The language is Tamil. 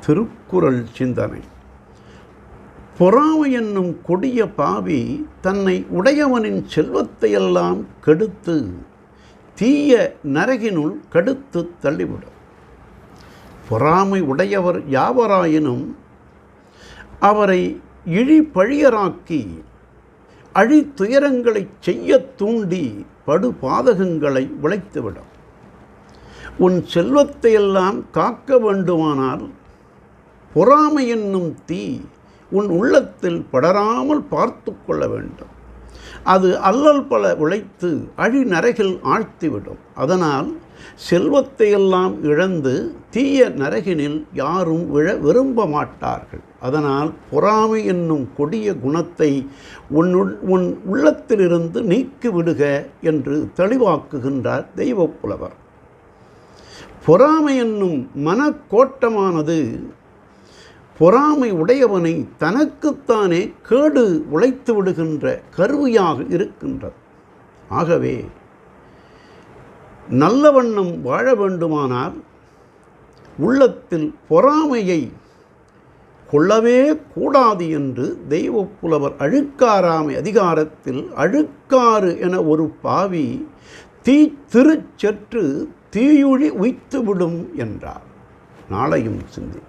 திருக்குறள் சிந்தனை. பொறாமை என்னும் கொடிய பாவி தன்னை உடையவனின் செல்வத்தையெல்லாம் கெடுத்து தீய நரகினுள் கடுத்து தள்ளிவிடும். பொறாமை உடையவர் யாவராயினும் அவரை இழிபழியராக்கி அழித்துயரங்களைச் செய்ய தூண்டி படுபாதகங்களை விளைத்துவிடும். உன் செல்வத்தையெல்லாம் காக்க வேண்டுமானால் பொறாமை என்னும் தீ உன் உள்ளத்தில் படராமல் பார்த்து கொள்ள வேண்டும். அது அல்லல் பல உழைத்து அழிநரகில் ஆழ்த்திவிடும். அதனால் செல்வத்தையெல்லாம் இழந்து தீய நரகினில் யாரும் விரும்ப மாட்டார்கள். அதனால் பொறாமை என்னும் கொடிய குணத்தை உன் உள்ளத்திலிருந்து நீக்கிவிடுக என்று தெளிவாக்குகின்றார் தெய்வப்புலவர். பொறாமை என்னும் மனக்கோட்டமானது பொறாமை உடையவனை தனக்குத்தானே கேடு உழைத்து விடுகின்ற கருவியாக இருக்கின்றது. ஆகவே நல்ல வண்ணம் வாழ வேண்டுமானால் உள்ளத்தில் பொறாமையை கொள்ளவே கூடாது என்று தெய்வப்புலவர் அழுக்காராமை அதிகாரத்தில் அழுக்காறு என ஒரு பாவி தீத்திருச்செற்று தீயுழி உய்த்துவிடும் என்றார். நாளையும் சிந்தி.